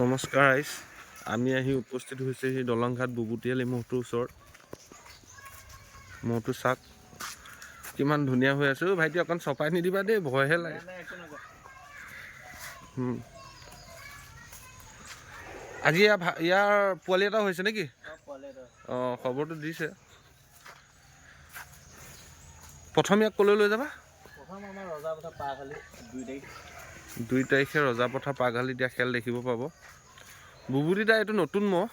নমস্কাৰ আইছ, আমি আহি উপস্থিত হৈছে সেই দলংঘাট বুবুটিয়ালি মহটোৰ ওচৰত। মহটো চাক কিমান ধুনীয়া হৈ আছে। ভাইটি অকণ চপাই নিদিবা দেই, ভয়হে লাগে। আজি ইয়াৰ পোৱালি এটা হৈছে নেকি? অঁ, খবৰটো দিছে। প্ৰথম ইয়াক ক'লৈ লৈ যাবা? 2 তাৰিখে ৰজাপথাৰ পাঘালি দিয়া খেল দেখিব পাব। বুবুটিদা এইটো নতুন মহ,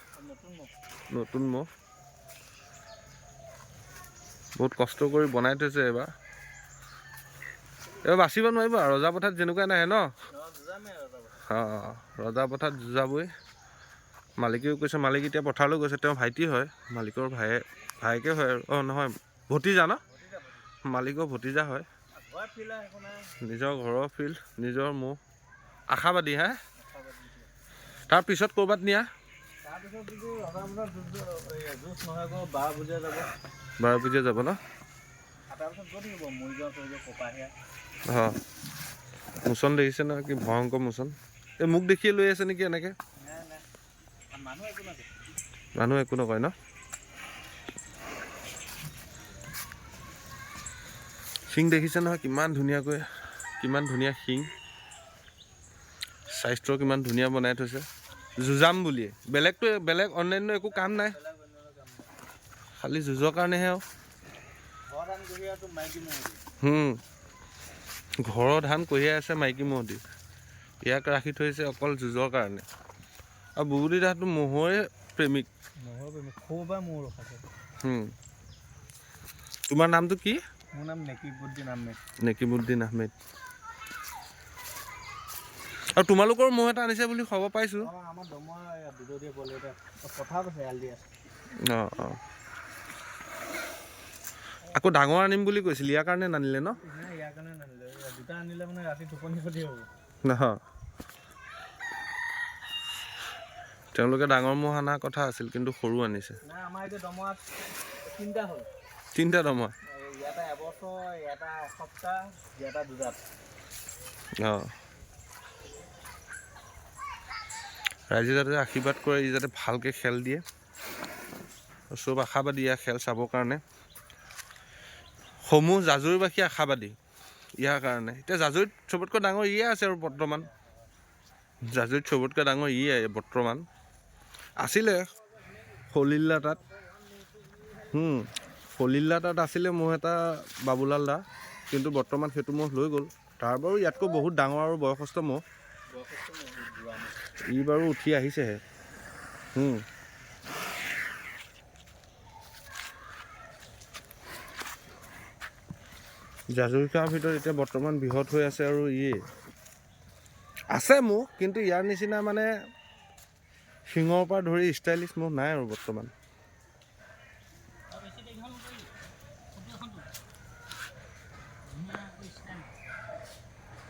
বহুত কষ্ট কৰি বনাই থৈছে। এইবাৰ বাচিব নোৱাৰিব আৰু ৰজাপথাৰত যেনেকুৱা নাহে ন। অঁ, ৰজাপথাৰত যুঁজাবই। মালিকেও কৈছে, মালিক এতিয়া পথাৰলৈ গৈছে। তেওঁ ভাইটি হয়, মালিকৰ ভায়েকে হয় আৰু। অঁ নহয়, ভতিজা ন, মালিকৰ ভতিজা হয়। নিজৰ ঘৰৰ ফিল্ড, নিজৰ মহ, আশাবাদী। হা, তাৰপিছত ক'ৰবাত নিয়া? 12 বজিয়া যাব ন। অঁ, মোচন দেখিছে নহয়, কি ভয়ংকৰ মোচন। এই মোক দেখিয়ে লৈ আছে নেকি এনেকে? মানুহ একো নকয় ন। শিং দেখিছে নহয়, কিমান ধুনীয়াকৈ, কিমান ধুনীয়া শিং। স্বাস্থ্য কিমান ধুনীয়া বনাই থৈছে। যুঁজাম বুলিয়ে, বেলেগ অন্যান্য একো কাম নাই, খালি যুঁজৰ কাৰণেহে আৰু। ঘৰৰ ধান কঢ়িয়াই আছে মাইকী মহটি। ইয়াক ৰাখি থৈছে অকল যুঁজৰ কাৰণে। আৰু বুবুটিদাহঁতো মহৰে প্ৰেমিক। তোমাৰ নামটো কি? মোৰ নাম নেকিবুদ্দিন আহমেদ। নেকিবুদ্দিন আহমেদ। আৰু তোমালোকৰ মহ এটা আনিছে বুলি খবৰ পাইছোঁ। অঁ অঁ, আকৌ ডাঙৰ আনিম বুলি কৈছিল, ইয়াৰ কাৰণে নানিলে ন? ইয়াৰ কাৰণে নানিলে, দুটা আনিলে মানে ৰাতি টোপনি ক্ষতি হ'ব। নহয়, তেওঁলোকে ডাঙৰ মহ অনাৰ কথা আছিল, কিন্তু সৰু আনিছে। আমাৰ এতিয়া দমৰাত 3টা হ'ল। 3টা দমৰা? এটা এবছৰ, এটা এসপ্তাহ, এটা 2 দাঁত। অঁ, ৰাইজে যাতে আশীৰ্বাদ কৰে, ই যাতে ভালকৈ খেল দিয়ে। চব আশাবাদী ইয়াৰ খেল চাবৰ কাৰণে। সমূহ জাজুৰীবাসী আশাবাদী ইয়াৰ কাৰণে। এতিয়া জাজুৰীত চবতকৈ ডাঙৰ ইয়ে আছে আৰু বৰ্তমান। জাজুৰীত চবতকৈ ডাঙৰ ইয়ে বৰ্তমান। আছিলে সলিল্লা তাত, সলিল্লা তাত আছিলে মহ এটা, বাবুলাল দা, কিন্তু বৰ্তমান সেইটো মহ লৈ গ'ল। তাৰ বাৰু ইয়াতকৈ বহুত ডাঙৰ আৰু বয়সস্থ মহ। ই বাৰু উঠি আহিছেহে। জাজুৰিকাৰ ভিতৰত এতিয়া বৰ্তমান বৃহৎ হৈ আছে আৰু ইয়ে আছে মহ, কিন্তু ইয়াৰ নিচিনা মানে শিঙৰ পৰা ধৰি ষ্টাইলিছ মহ নাই আৰু বৰ্তমান।